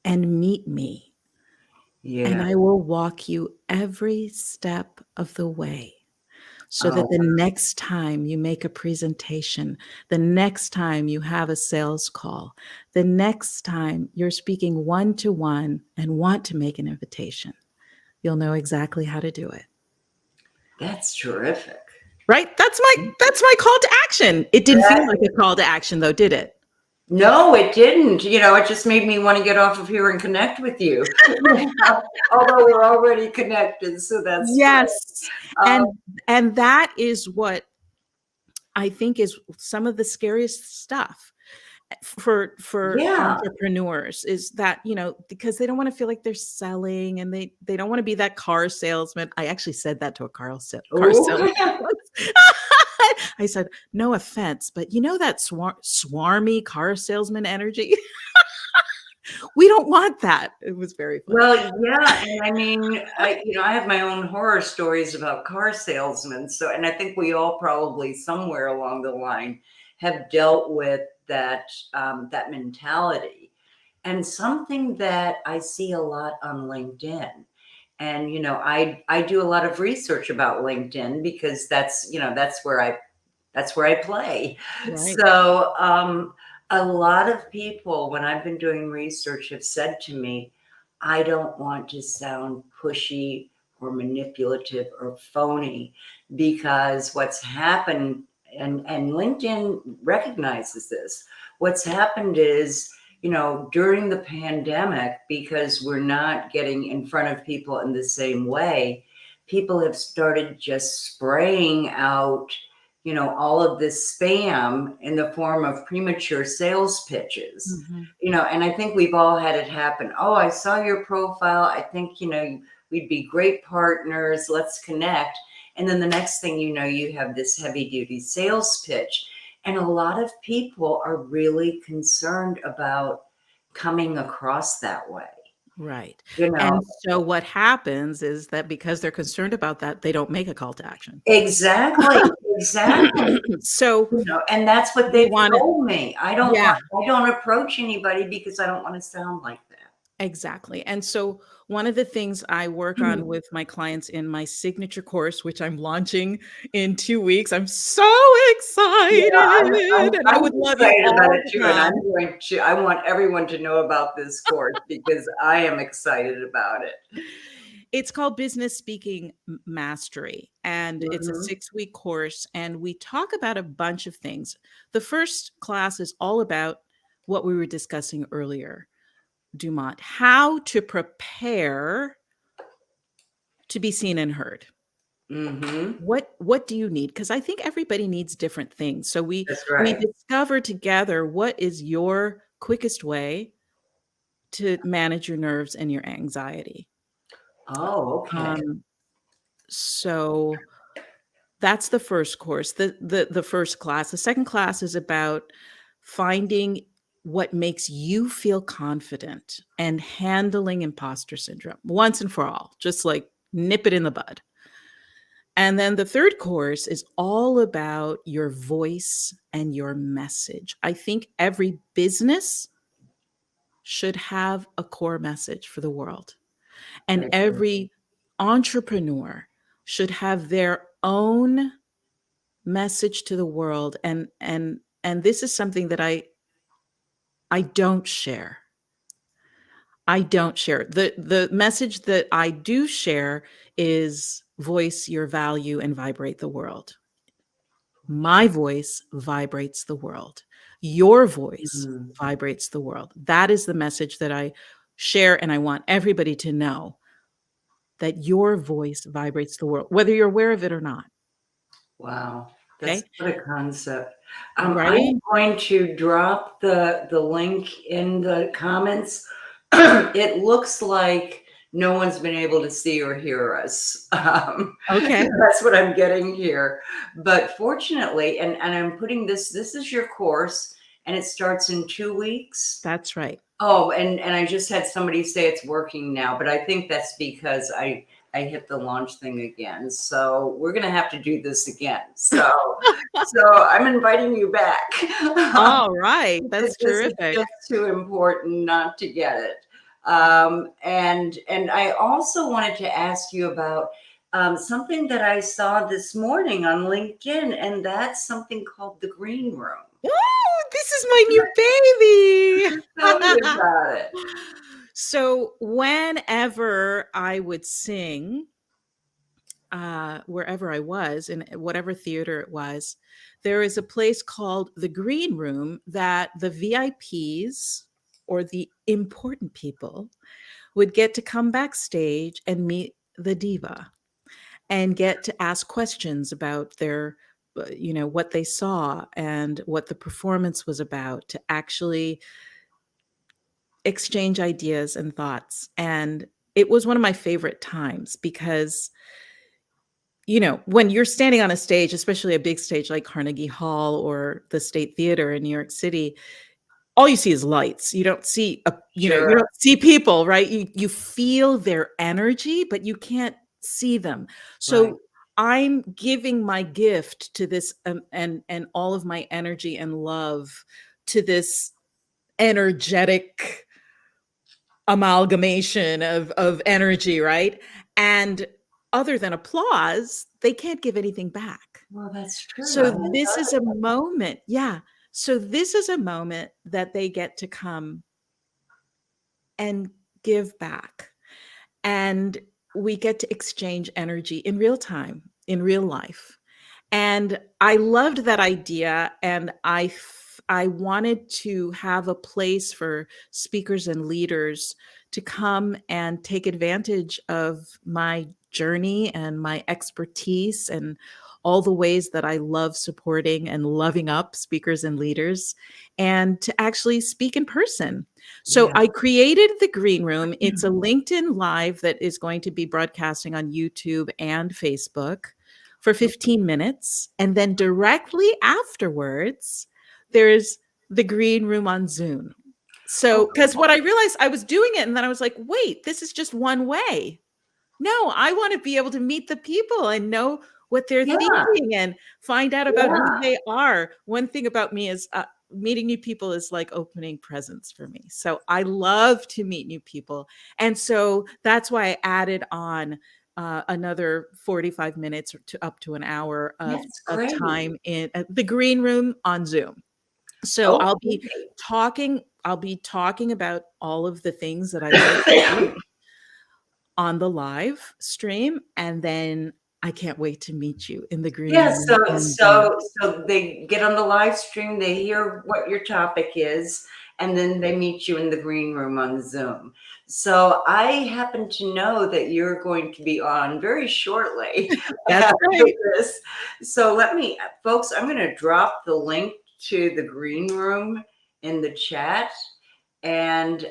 Speaker 2: and meet me, and
Speaker 1: Yeah.
Speaker 2: I will walk you every step of the way so that
Speaker 1: Oh,
Speaker 2: the next time you make a presentation, the next time you have a sales call, the next time you're speaking one to one and want to make an invitation, you'll know exactly how to do it.
Speaker 1: that's terrific.
Speaker 2: Right? That's my call to action. It didn't feel like a call to action though, did it?
Speaker 1: No, it didn't. It just made me want to get off of here and connect with you. Although we're already connected, so that's great.
Speaker 2: Yes.
Speaker 1: Um,
Speaker 2: And that is what I think is some of the scariest stuff for
Speaker 1: yeah.
Speaker 2: entrepreneurs is that, because they don't want to feel like they're selling and they don't want to be that car salesman. I actually said that to a car salesman
Speaker 1: Oh,
Speaker 2: once. I said, no offense, but that swarmy car salesman energy. We don't want that. It was very funny.
Speaker 1: well, yeah, and I mean, I have my own horror stories about car salesmen. So, and I think we all probably somewhere along the line have dealt with that mentality. And something that I see a lot on LinkedIn. And I do a lot of research about LinkedIn because that's where I play.
Speaker 2: Right.
Speaker 1: So a lot of people, when I've been doing research, have said to me, I don't want to sound pushy or manipulative or phony because what's happened, and LinkedIn recognizes this, what's happened is, during the pandemic, because we're not getting in front of people in the same way, people have started just spraying out all of this spam in the form of premature sales pitches.
Speaker 2: Mhm.
Speaker 1: And I think we've all had it happen. Oh, I saw your profile. I think, we'd be great partners. Let's connect. And then the next thing you know, you have this heavy duty sales pitch. And a lot of people are really concerned about coming across that way.
Speaker 2: Right.
Speaker 1: You know,
Speaker 2: And so what happens is that because they're concerned about that, they don't make a call to action.
Speaker 1: exactly, exactly.
Speaker 2: So
Speaker 1: And that's what
Speaker 2: we
Speaker 1: they've
Speaker 2: wanted
Speaker 1: told me.
Speaker 2: yeah,
Speaker 1: I don't approach anybody because I don't want to sound like that.
Speaker 2: exactly. And so one of the things I work on with my clients in my signature course, which I'm launching in 2 weeks, I'm so excited,
Speaker 1: Yeah,
Speaker 2: and I
Speaker 1: I'm
Speaker 2: would love you
Speaker 1: excited about
Speaker 2: all
Speaker 1: it
Speaker 2: to
Speaker 1: too, and
Speaker 2: come.
Speaker 1: I want everyone to know about this course because I am excited about it.
Speaker 2: It's called Business Speaking Mastery, and it's a
Speaker 1: Mhm.
Speaker 2: 6-week course, and we talk about a bunch of things. The first class is all about what we were discussing earlier, Dumont, how to prepare to be seen and heard.
Speaker 1: Mm-hmm.
Speaker 2: What do you need? Because I think everybody needs different things. So
Speaker 1: That's
Speaker 2: we
Speaker 1: right.
Speaker 2: discover together what is your quickest way to manage your nerves and your anxiety.
Speaker 1: Oh, okay.
Speaker 2: Um, so that's the first course, the first class. The second class is about finding what makes you feel confident and handling imposter syndrome once and for all, just like nip it in the bud. And then the third course is all about your voice and your message. I think every business should have a core message for the world.
Speaker 1: I
Speaker 2: And
Speaker 1: agree.
Speaker 2: every entrepreneur should have their own message to the world. And this is something that I don't share. I don't share. The message that I do share is voice your value and vibrate the world. My voice vibrates the world. Your voice
Speaker 1: Mm.
Speaker 2: vibrates the world. That is the message that I share, and I want everybody to know that your voice vibrates the world, whether you're aware of it or not.
Speaker 1: Wow, that's
Speaker 2: Okay?
Speaker 1: what a concept.
Speaker 2: Right?
Speaker 1: I'm going to drop the link in the comments. It looks like no one's been able to see or hear us.
Speaker 2: Okay.
Speaker 1: That's what I'm getting here. But fortunately, and I'm putting this is your course, and it starts in 2 weeks.
Speaker 2: That's right.
Speaker 1: Oh, and I just had somebody say it's working now, but I think that's because I hit the launch thing again. So we're gonna have to do this again. So I'm inviting you back.
Speaker 2: All right. That's
Speaker 1: This is
Speaker 2: terrific.
Speaker 1: just too important not to get it. And I also wanted to ask you about something that I saw this morning on LinkedIn, and that's something called the Green Room.
Speaker 2: Oh, this is my new
Speaker 1: Tell me
Speaker 2: baby.
Speaker 1: about it.
Speaker 2: So whenever I would sing, wherever I was, in whatever theater it was, there is a place called the Green Room that the VIPs or the important people would get to come backstage and meet the diva and get to ask questions about their what they saw and what the performance was about, to actually exchange ideas and thoughts. And it was one of my favorite times because when you're standing on a stage, especially a big stage like Carnegie Hall or the State Theater in New York City, all you see is lights. You don't see you
Speaker 1: Sure.
Speaker 2: don't see people, right? You feel their energy, but you can't see them.
Speaker 1: Right.
Speaker 2: So I'm giving my gift to this, and all of my energy and love to this energetic amalgamation of energy, right? And other than applause, they can't give anything back.
Speaker 1: Well, that's true. I
Speaker 2: So
Speaker 1: hadn't
Speaker 2: this
Speaker 1: thought
Speaker 2: is a moment, yeah. So this is a moment that they get to come and give back. And we get to exchange energy in real time, in real life. And I loved that idea. And I wanted to have a place for speakers and leaders to come and take advantage of my journey and my expertise and all the ways that I love supporting and loving up speakers and leaders, and to actually speak in person. So
Speaker 1: yeah.
Speaker 2: I created the Green Room. It's a LinkedIn Live that is going to be broadcasting on YouTube and Facebook for 15 minutes. And then directly afterwards, there's the Green Room on Zoom. So, because what I realized, I was doing it and then I was like, wait, this is just one way. No, I want to be able to meet the people and know what they're
Speaker 1: Yeah.
Speaker 2: thinking and find out about who
Speaker 1: Yeah.
Speaker 2: they are. One thing about me is meeting new people is like opening presents for me. So I love to meet new people. And so that's why I added on another 45 minutes to up to an hour
Speaker 1: That's
Speaker 2: of
Speaker 1: great.
Speaker 2: time in the Green Room on Zoom. So
Speaker 1: Okay.
Speaker 2: I'll be talking about all of the things that I love to do on the live stream. And then I can't wait to meet you in the green
Speaker 1: Yeah,
Speaker 2: room. And
Speaker 1: so they get on the live stream, they hear what your topic is, and then they meet you in the green room on Zoom. So I happen to know that you're going to be on very shortly
Speaker 2: that's
Speaker 1: after
Speaker 2: right.
Speaker 1: this. So let me, folks, I'm going to drop the link to the green room in the chat, and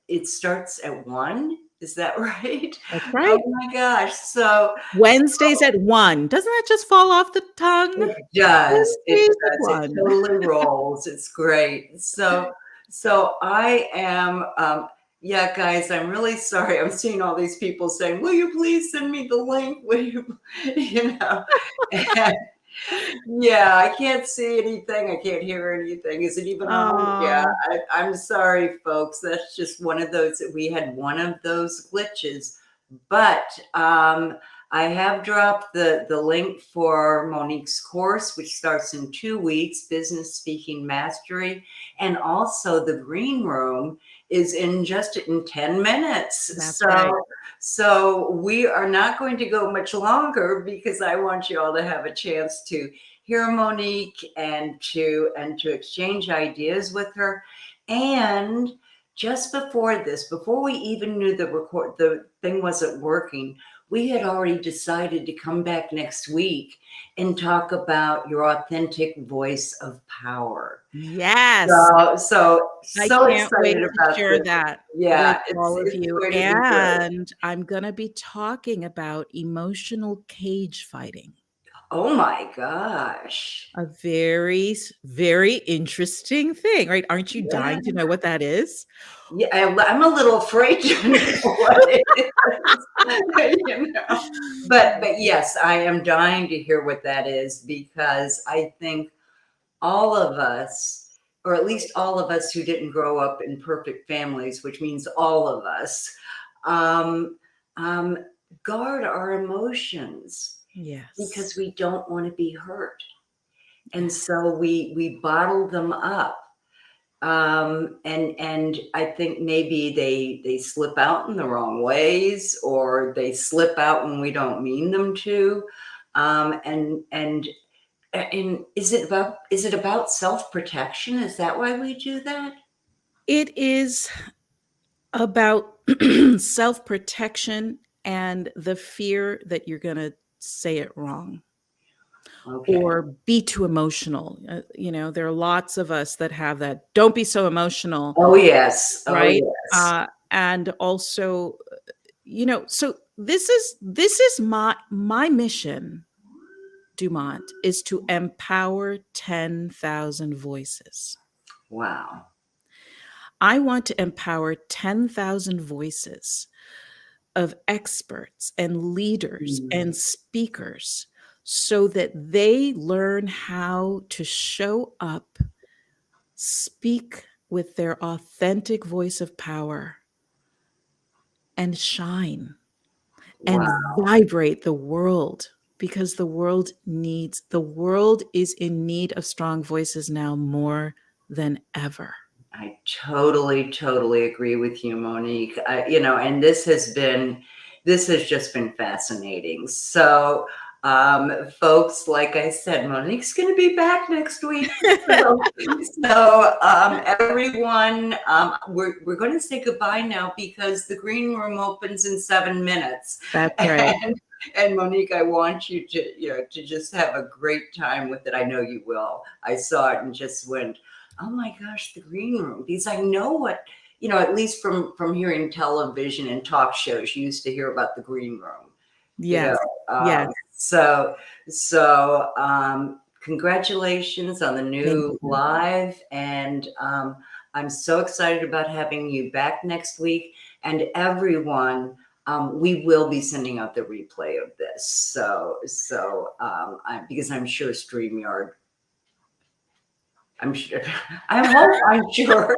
Speaker 1: it starts at 1. Is that right?
Speaker 2: That's
Speaker 1: Oh
Speaker 2: right.
Speaker 1: my gosh. So
Speaker 2: Wednesdays at 1. Doesn't that just fall off the tongue?
Speaker 1: it
Speaker 2: Wednesdays at
Speaker 1: does, it
Speaker 2: 1.
Speaker 1: totally rolls, it's great. So I am, yeah, guys, I'm really sorry, I'm seeing all these people saying, "Will you please send me the link? Will you," you know? And yeah, I can't see anything, I can't hear anything. Is it even on? Yeah,
Speaker 2: Oh,
Speaker 1: I'm sorry, folks, that's just one of those, we had one of those glitches. But, I have dropped the link for Monique's course, which starts in 2 weeks, Business Speaking Mastery, and also the green room is in just in 10 minutes.
Speaker 2: that's right.
Speaker 1: So we are not going to go much longer because I want you all to have a chance to hear Monique and to exchange ideas with her. And just before this, before we even knew the thing wasn't working, we had already decided to come back next week and talk about your authentic voice of power.
Speaker 2: Yes.
Speaker 1: So
Speaker 2: I can't wait
Speaker 1: excited
Speaker 2: to
Speaker 1: about
Speaker 2: share
Speaker 1: this.
Speaker 2: that with
Speaker 1: Yeah,
Speaker 2: all of
Speaker 1: it's
Speaker 2: you.
Speaker 1: going to be great.
Speaker 2: And I'm going to be talking about emotional cage fighting.
Speaker 1: Oh my gosh.
Speaker 2: A very interesting thing, right? Aren't you
Speaker 1: Yeah.
Speaker 2: dying to know what that is?
Speaker 1: Yeah, I'm a little afraid to know what it is, you know. But yes, I am dying to hear what that is because I think all of us, or at least all of us who didn't grow up in perfect families, which means all of us, um, um, guard our emotions because
Speaker 2: Yes.
Speaker 1: we don't want to be hurt, and so we bottle them up. And I think maybe they slip out in the wrong ways, or they slip out when we don't mean them to. And is it about self-protection? Is that why we do that?
Speaker 2: It is about self-protection and the fear that you're going to say it wrong
Speaker 1: Okay.
Speaker 2: or be too emotional. There are lots of us that have that. Don't be so emotional,
Speaker 1: Oh yes. Oh
Speaker 2: right?
Speaker 1: yes.
Speaker 2: And also, so this is my mission, Dumont, is to empower 10,000 voices.
Speaker 1: Wow.
Speaker 2: I want to empower 10,000 voices of experts and leaders
Speaker 1: Mm.
Speaker 2: and speakers so that they learn how to show up, speak with their authentic voice of power, and shine and
Speaker 1: Wow.
Speaker 2: vibrate the world, because the world is in need of strong voices now more than ever.
Speaker 1: I totally agree with you, Monique. And this has just been fascinating. So, folks, like I said, Monique's going to be back next week. Everyone, we're going to say goodbye now because the green room opens in 7 minutes.
Speaker 2: That's right.
Speaker 1: And Monique, I want you to just have a great time with it. I know you will. I saw it and just went, oh my gosh, the green room. Because I know what, at least from hearing television and talk shows, you used to hear about the green room.
Speaker 2: Yes. Yes.
Speaker 1: Congratulations on the
Speaker 2: Thank
Speaker 1: new
Speaker 2: you.
Speaker 1: live. And I'm so excited about having you back next week. And everyone, we will be sending out the replay of this. Because I'm sure StreamYard, I'm sure. I'm sure.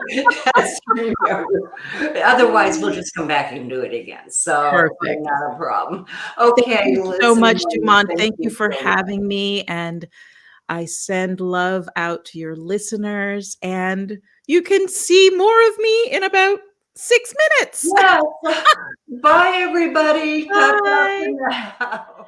Speaker 1: Otherwise, we'll just come back and do it again. So
Speaker 2: Perfect.
Speaker 1: not a problem.
Speaker 2: Thank
Speaker 1: Okay,
Speaker 2: you so
Speaker 1: listen,
Speaker 2: much,
Speaker 1: Monique,
Speaker 2: Dumont.
Speaker 1: thank
Speaker 2: Thank you
Speaker 1: you
Speaker 2: for
Speaker 1: so much.
Speaker 2: having me. And I send love out to your listeners. And you can see more of me in about 6 minutes.
Speaker 1: Yes. Bye, everybody. Ta-ta for
Speaker 2: Bye.
Speaker 1: now.